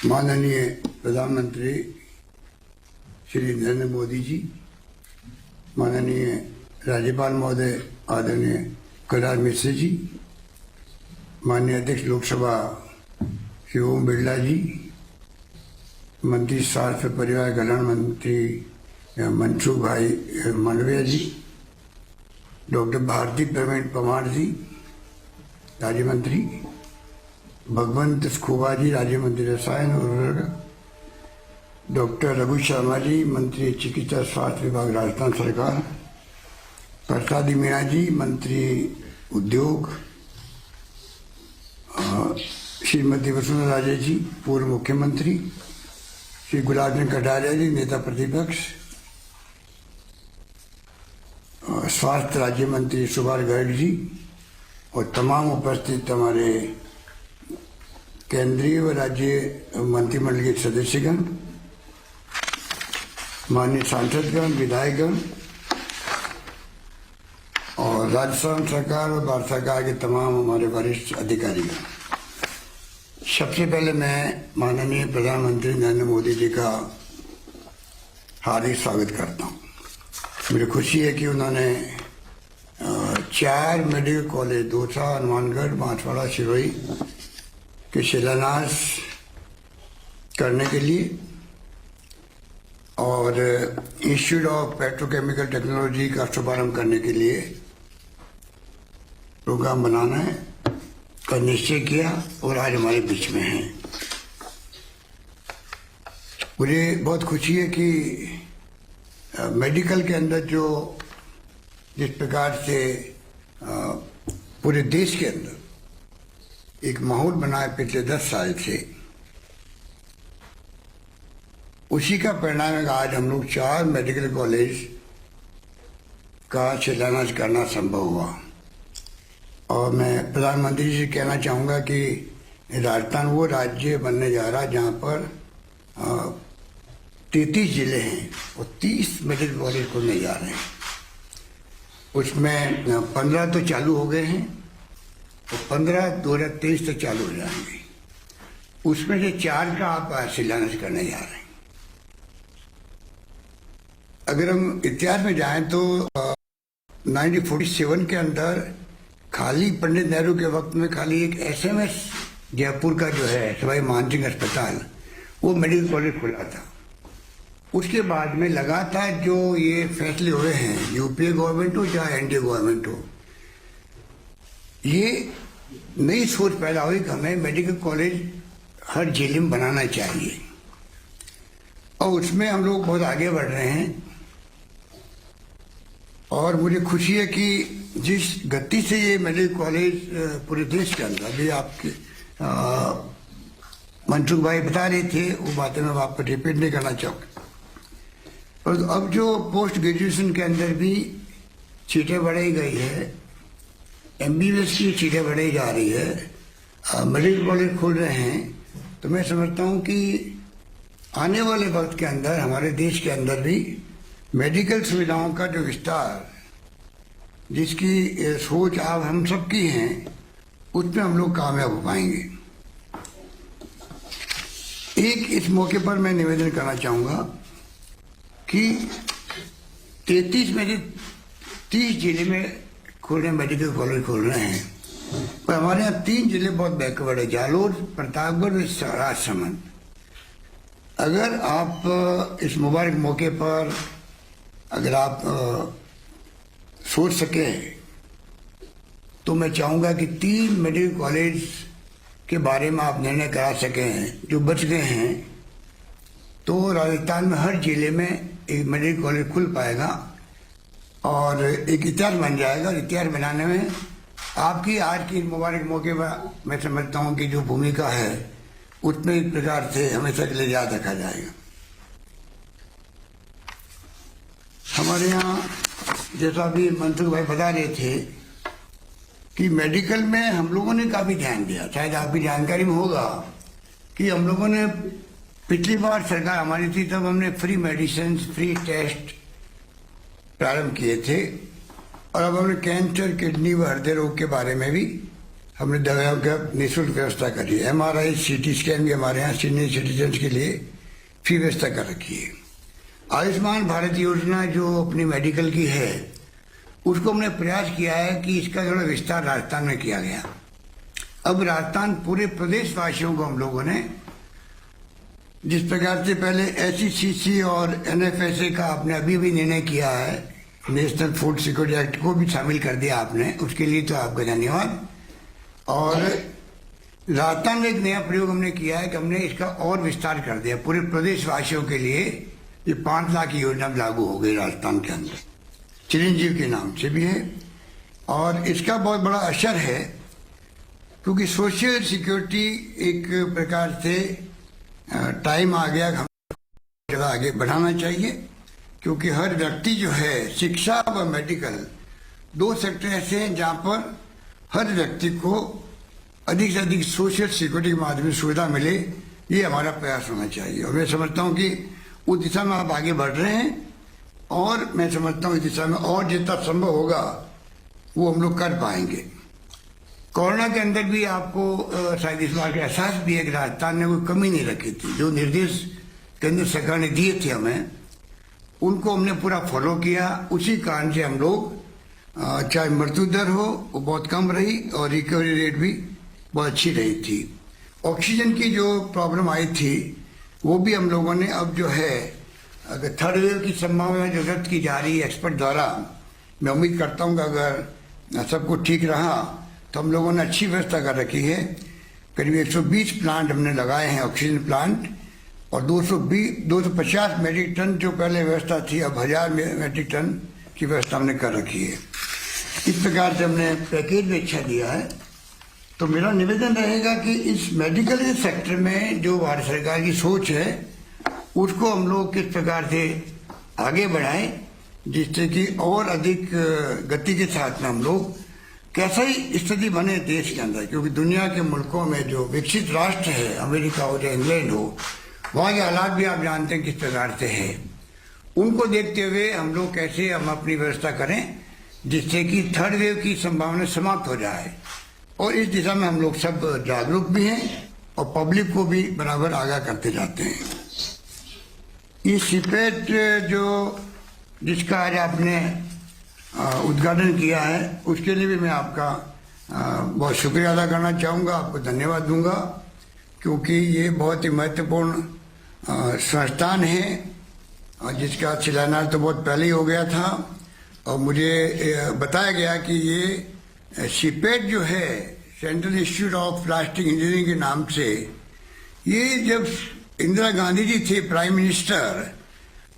माननीय प्रधानमंत्री श्री नरेंद्र मोदी जी, माननीय राज्यपाल महोदय आदरणीय कल्याण मिश्र जी, माननीय अध्यक्ष लोकसभा श्री ओम बिरला जी, मंत्री स्वास्थ्य परिवार कल्याण मंत्री मनसुख भाई मांडविया जी, डॉक्टर भारती प्रवीण पवार जी राज्य मंत्री, भगवंत स्खोबा जी राज्य मंत्री रसायन और उर्वरक, डॉक्टर रघु शर्मा जी मंत्री चिकित्सा स्वास्थ्य विभाग राजस्थान सरकार, प्रसादी मीणा जी मंत्री उद्योग, श्रीमती वसुंधरा राजे जी पूर्व मुख्यमंत्री, श्री गुलाब चंद कटारिया जी नेता प्रतिपक्ष, स्वास्थ्य राज्य मंत्री सुभाष गर्ग जी और तमाम उपस्थित हमारे केंद्रीय व राज्य मंत्रिमंडल के सदस्यगण, माननीय सांसदगण, विधायकगण और राजस्थान सरकार और भारत सरकार के तमाम हमारे वरिष्ठ अधिकारीगण, सबसे पहले मैं माननीय प्रधानमंत्री नरेंद्र मोदी जी का हार्दिक स्वागत करता हूं। मुझे खुशी है कि उन्होंने 4 मेडिकल कॉलेज दौसा, हनुमानगढ़, बांसवाड़ा, सिरोही के शिलान्यास करने के लिए और इंस्टीट्यूट ऑफ पेट्रोकेमिकल टेक्नोलॉजी का शुभारंभ करने के लिए प्रोग्राम बनाना है का निश्चय किया और आज हमारे बीच में है। मुझे बहुत खुशी है कि मेडिकल के अंदर जिस प्रकार से पूरे देश के अंदर एक माहौल बना है पिछले 10 साल से, उसी का परिणाम है आज हम लोग 4 मेडिकल कॉलेज का शिलान्यास करना संभव हुआ। और मैं प्रधानमंत्री जी से कहना चाहूँगा कि राजस्थान वो राज्य बनने जा रहा है जहाँ पर 33 जिले हैं और 30 मेडिकल कॉलेज खुलने जा रहे हैं। उसमें 15 तो चालू हो गए हैं और 15 2023 तक चालू हो जाएंगे। उसमें से 4 का आप शिलान्यास करने जा रहे हैं। अगर हम इतिहास में जाएं तो 1947 के अंदर खाली पंडित नेहरू के वक्त में खाली एक SMS जयपुर का जो है सवाई मानसिंह अस्पताल, वो मेडिकल कॉलेज खुला था। उसके बाद में लगातार जो ये फैसले हुए हैं, यूपीए गवर्नमेंट हो चाहे एनडीए गवर्नमेंट हो, ये नई सोच पैदा हुई कि हमें मेडिकल कॉलेज हर जिले में बनाना चाहिए और उसमें हम लोग बहुत आगे बढ़ रहे हैं। और मुझे खुशी है कि जिस गति से ये मेडिकल कॉलेज पूरे देश के अंदर, अभी आपके मनसुख भाई बता रहे थे, वो बातें मैं आपको रिपीट नहीं करना चाहूँगा। और अब जो पोस्ट ग्रेजुएशन के अंदर भी सीटें बढ़ाई गई है, MBBS की सीटें बढ़ाई जा रही है, मेडिकल कॉलेज खुल रहे हैं, तो मैं समझता हूँ कि आने वाले वक्त के अंदर हमारे देश के अंदर भी मेडिकल सुविधाओं का जो विस्तार, जिसकी सोच आप हम सबकी हैं, उसमें हम लोग कामयाब हो पाएंगे। एक इस मौके पर मैं निवेदन करना चाहूँगा कि 33 में से 30 जिले में खुले मेडिकल कॉलेज खोल रहे हैं, पर हमारे यहाँ 3 जिले बहुत बैकवर्ड है, जालोर, प्रतापगढ़, राजसमंद। अगर आप इस मुबारक मौके पर अगर आप सोच सके तो मैं चाहूँगा कि 3 मेडिकल कॉलेज के बारे में आप निर्णय करा सकें जो बच गए हैं, तो राजस्थान में हर जिले में एक मेडिकल कॉलेज खुल पाएगा और एक इतिहास बन जाएगा। इतिहास बनाने में आपकी आज की मुबारक मौके पर मैं समझता हूँ कि जो भूमिका है उसमें एक प्रकार से हमेशा के लिए याद रखा जाएगा। हमारे यहाँ जैसा भी मनसुख भाई बता रहे थे कि मेडिकल में हम लोगों ने काफ़ी ध्यान दिया, शायद आपकी जानकारी में होगा कि हम लोगों ने पिछली बार सरकार हमारी थी तब हमने फ्री मेडिसिन, फ्री टेस्ट प्रारंभ किए थे और अब हमने कैंसर, किडनी व हृदय रोग के बारे में भी हमने दवाइयों का निःशुल्क व्यवस्था करी है। MRI CT स्कैन भी हमारे यहाँ सीनियर सिटीजन के लिए फ्री व्यवस्था कर रखी है। आयुष्मान भारत योजना जो अपनी मेडिकल की है, उसको हमने प्रयास किया है कि इसका थोड़ा विस्तार राजस्थान में किया गया। अब राजस्थान पूरे प्रदेश वासियों को हम लोगों ने जिस प्रकार से पहले SECC और NFSA का आपने अभी भी निर्णय किया है, नेशनल फूड सिक्योरिटी एक्ट को भी शामिल कर दिया आपने, उसके लिए तो आपका धन्यवाद। और राजस्थान में एक नया प्रयोग हमने किया है कि हमने इसका और विस्तार कर दिया पूरे प्रदेश वासियों के लिए। ये 5 लाख की योजना लागू हो गई राजस्थान के अंदर, चिरंजीव के नाम से भी है। और इसका बहुत बड़ा असर है क्योंकि सोशल सिक्योरिटी एक प्रकार से टाइम आ गया, हम ज़्यादा आगे बढ़ाना चाहिए, क्योंकि हर व्यक्ति जो है, शिक्षा व मेडिकल 2 सेक्टर ऐसे हैं जहाँ पर हर व्यक्ति को अधिक से अधिक सोशल सिक्योरिटी के माध्यम से सुविधा मिले। ये हमारा प्रयास होना चाहिए और मैं समझता हूँ कि उस दिशा में आप आगे बढ़ रहे हैं और मैं समझता हूँ इस दिशा में और जितना संभव होगा वो हम लोग कर पाएंगे। कोरोना के अंदर भी आपको शायद इस बार का एहसास भी है कि राजस्थान ने कोई कमी नहीं रखी थी। जो निर्देश केंद्र सरकार ने दिए थे हमें, उनको हमने पूरा फॉलो किया। उसी कारण से हम लोग चाहे मृत्यु दर हो वो बहुत कम रही और रिकवरी रेट भी बहुत अच्छी रही थी। ऑक्सीजन की जो प्रॉब्लम आई थी वो भी हम लोगों ने अब जो है, अगर थर्ड वेव की संभावना जो व्यक्त की जा रही है एक्सपर्ट द्वारा, मैं उम्मीद करता हूँ कि अगर सब कुछ ठीक रहा तो हम लोगों ने अच्छी व्यवस्था कर रखी है। करीब 120 प्लांट हमने लगाए हैं ऑक्सीजन प्लांट, और 250 मेट्रिक टन जो पहले व्यवस्था थी अब 1000 मेट्रिक टन की व्यवस्था हमने कर रखी है। इस प्रकार से हमने पैकेज भी अच्छा दिया है। तो मेरा निवेदन रहेगा कि इस मेडिकल सेक्टर में जो भारत सरकार की सोच है उसको हम लोग किस प्रकार से आगे बढ़ाएं, जिससे कि और अधिक गति के साथ में हम लोग कैसा ही स्थिति बने देश के अंदर, क्योंकि दुनिया के मुल्कों में जो विकसित राष्ट्र है, अमेरिका हो या इंग्लैंड हो, वहाँ के हालात भी आप जानते हैं किस प्रकार से है। उनको देखते हुए हम लोग कैसे हम अपनी व्यवस्था करें जिससे कि थर्ड वेव की संभावना समाप्त हो जाए। और इस दिशा में हम लोग सब जागरूक भी हैं और पब्लिक को भी बराबर आगाह करते जाते हैं। ये सीपेट जो जिसका आज आपने उद्घाटन किया है उसके लिए भी मैं आपका बहुत शुक्रिया अदा करना चाहूँगा, आपको धन्यवाद दूंगा, क्योंकि ये बहुत ही महत्वपूर्ण संस्थान है जिसका शिलान्यास तो बहुत पहले ही हो गया था। और मुझे बताया गया कि ये सीपेट जो है, central institute of plastic engineering के नाम से, ये जब इंदिरा गांधी जी थे प्राइम मिनिस्टर,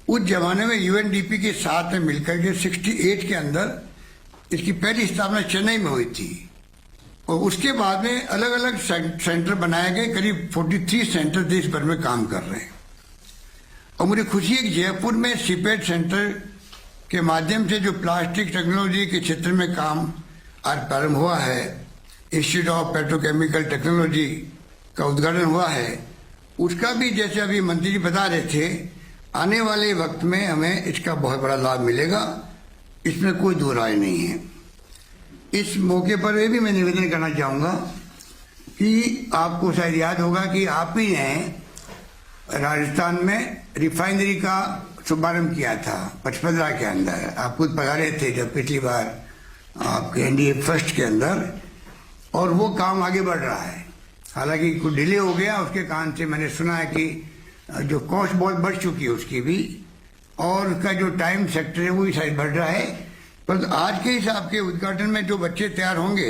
उस जमाने में UNDP के साथ में मिलकर के 68 के अंदर इसकी पहली स्थापना चेन्नई में हुई थी। और उसके बाद में अलग अलग सेंटर बनाए गए, करीब 43 सेंटर देश भर में काम कर रहे हैं। और मुझे खुशी है कि जयपुर में सीपेट सेंटर के माध्यम से जो प्लास्टिक टेक्नोलॉजी के क्षेत्र में काम आज प्रारंभ हुआ है, इंस्टीट्यूट ऑफ पेट्रोकेमिकल टेक्नोलॉजी का उद्घाटन हुआ है, उसका भी जैसे अभी मंत्री जी बता रहे थे, आने वाले वक्त में हमें इसका बहुत बड़ा लाभ मिलेगा, इसमें कोई दो राय नहीं है। इस मौके पर ये भी मैं निवेदन करना चाहूँगा कि आपको शायद याद होगा कि आप ही ने राजस्थान में रिफाइनरी का शुभारंभ किया था 55 के अंदर। आप खुद पधारे थे जब पिछली बार आपके NDA फर्स्ट के अंदर, और वो काम आगे बढ़ रहा है। हालांकि कुछ डिले हो गया, उसके कारण से मैंने सुना है कि जो कॉस्ट बहुत बढ़ चुकी है उसकी भी, और उसका जो टाइम सेक्टर है वो भी शायद बढ़ रहा है। पर आज के हिसाब के उद्घाटन में जो बच्चे तैयार होंगे,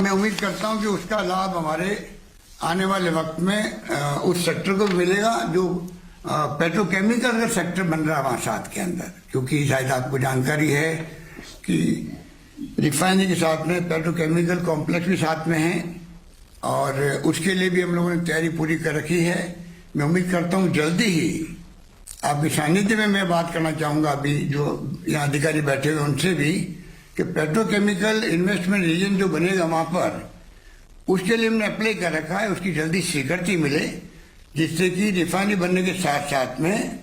मैं उम्मीद करता हूं कि उसका लाभ हमारे आने वाले वक्त में उस सेक्टर को मिलेगा जो पेट्रोकेमिकल का सेक्टर बन रहा है वहाँ साथ के अंदर। क्योंकि शायद आपको जानकारी है कि रिफाइनरी के साथ में पेट्रोकेमिकल कॉम्प्लेक्स भी साथ में है, और उसके लिए भी हम लोगों ने तैयारी पूरी कर रखी है। मैं उम्मीद करता हूँ जल्दी ही आपके सानिध्य में मैं बात करना चाहूँगा, अभी जो यहाँ अधिकारी बैठे हुए उनसे भी, कि पेट्रोकेमिकल इन्वेस्टमेंट रीजन जो बनेगा वहाँ पर, उसके लिए हमने अप्लाई कर रखा है, उसकी जल्दी स्वीकृति मिले, जिससे कि रिफाइनरी बनने के साथ साथ में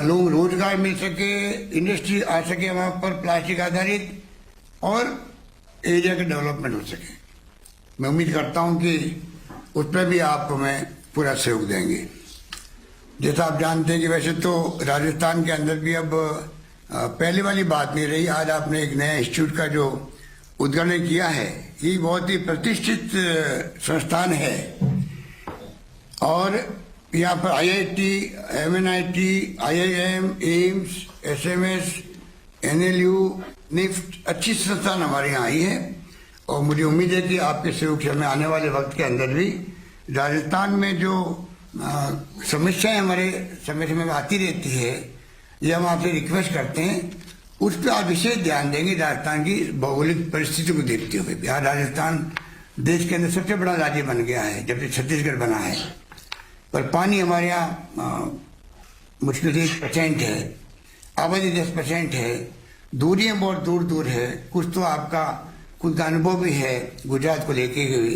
लोग रोजगार मिल सके, इंडस्ट्री आ सके वहाँ पर प्लास्टिक आधारित, और एरिया का डेवलपमेंट हो सके। मैं उम्मीद करता हूं कि उस पर भी आप हमें पूरा सहयोग देंगे। जैसा आप जानते हैं कि वैसे तो राजस्थान के अंदर भी अब पहले वाली बात नहीं रही। आज आपने एक नया इंस्टीट्यूट का जो उद्घाटन किया है, ये बहुत ही प्रतिष्ठित संस्थान है और यहाँ पर IIT, MNIT, IIM, AIIMS, SMS, NLU, NIFT अच्छी संस्थान हमारे यहाँ आई है और मुझे उम्मीद है कि आपके सहयोग से हमें आने वाले वक्त के अंदर भी राजस्थान में जो समस्याएं हमारे समय समय में आती रहती है, ये हम आपसे रिक्वेस्ट करते हैं उस पर आप विशेष ध्यान देंगे। राजस्थान की भौगोलिक परिस्थिति को देखते हुए बिहार राजस्थान देश के अंदर सबसे बड़ा राज्य बन गया है जब से छत्तीसगढ़ बना है, पर पानी हमारे यहाँ मुश्किल से 1% है, आबादी 10% है, दूरियां बहुत दूर दूर है। कुछ तो आपका खुद का अनुभव भी है गुजरात को लेके हुए।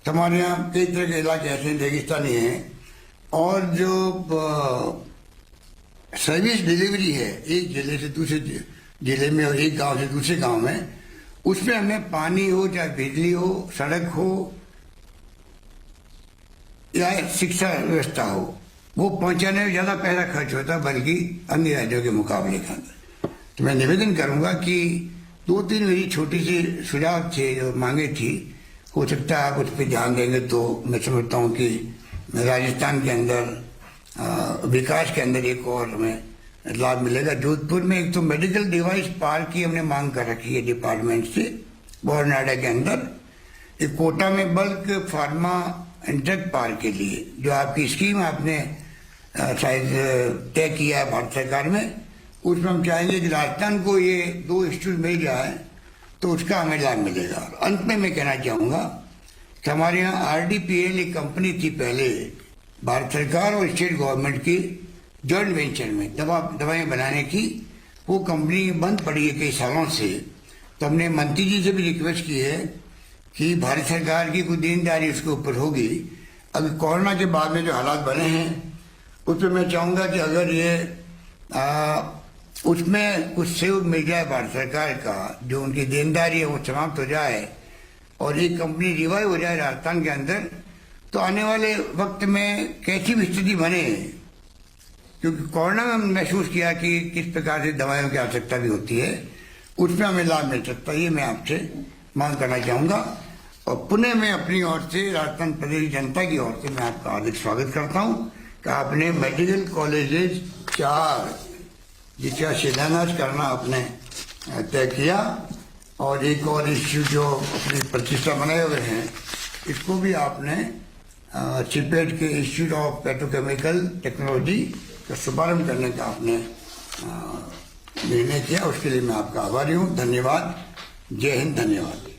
तो हमारे यहाँ कई तरह के इलाके ऐसे रेगिस्तानी हैं और जो सर्विस डिलीवरी है एक जिले से दूसरे जिले में और एक गांव से दूसरे गांव में, उसमें हमें पानी हो चाहे बिजली हो, सड़क हो या शिक्षा व्यवस्था हो, वो पहुंचाने में ज्यादा पैसा खर्च होता है बल्कि अन्य राज्यों के मुकाबले के अंदर। तो मैं निवेदन करूंगा कि 2-3 मेरी छोटी सी सुझाव थे जो मांगे थी, हो सकता है आप उस पर ध्यान देंगे तो मैं समझता हूँ कि राजस्थान के अंदर विकास के अंदर एक और हमें लाभ मिलेगा। जोधपुर में एक तो मेडिकल डिवाइस पार्क की हमने मांग कर रखी है डिपार्टमेंट से बोरनाडा के अंदर। एक कोटा में bulk pharma and drug park के लिए जो आपकी स्कीम आपने शायद तय किया है भारत सरकार में, उसमें हम चाहेंगे कि राजस्थान को ये 2 इंस्टीट्यूट मिल जाए तो उसका हमें लाभ मिलेगा। अंत में मैं कहना चाहूँगा कि हमारे यहाँ RDPL एक कंपनी थी पहले भारत सरकार और स्टेट गवर्नमेंट की जॉइंट वेंचर में दवाएं बनाने की, वो कंपनी बंद पड़ी है कई सालों से। तो हमने मंत्री जी से भी रिक्वेस्ट की है कि भारत सरकार की कोई देनदारी उसके ऊपर होगी। अभी कोरोना के बाद में जो हालात बने हैं उस पर मैं चाहूँगा कि अगर ये उसमें कुछ सहयोग मिल जाए भारत सरकार का, जो उनकी देनदारी है वो समाप्त हो जाए और ये कंपनी रिवाइव हो जाए राजस्थान के अंदर, तो आने वाले वक्त में कैसी भी स्थिति बने, क्योंकि कोरोना में हमने महसूस किया कि किस प्रकार से दवाइयों की आवश्यकता भी होती है, उसमें हमें लाभ मिल सकता है। ये मैं आपसे मांग करना चाहूँगा और पुनः मैं अपनी ओर से राजस्थान प्रदेश जनता की ओर से मैं आपका हार्दिक स्वागत करता हूँ कि आपने मेडिकल कॉलेजेस 4 जिसका शिलान्यास करना आपने तय किया और एक और इंस्टीट्यूट जो अपनी प्रतिष्ठा बनाए हुए हैं इसको भी आपने चिपेट के इंस्टीट्यूट ऑफ पेट्रोकेमिकल टेक्नोलॉजी का शुभारंभ करने का आपने निर्णय किया। उसके लिए मैं आपका आभारी हूँ। धन्यवाद। जय हिंद। धन्यवाद।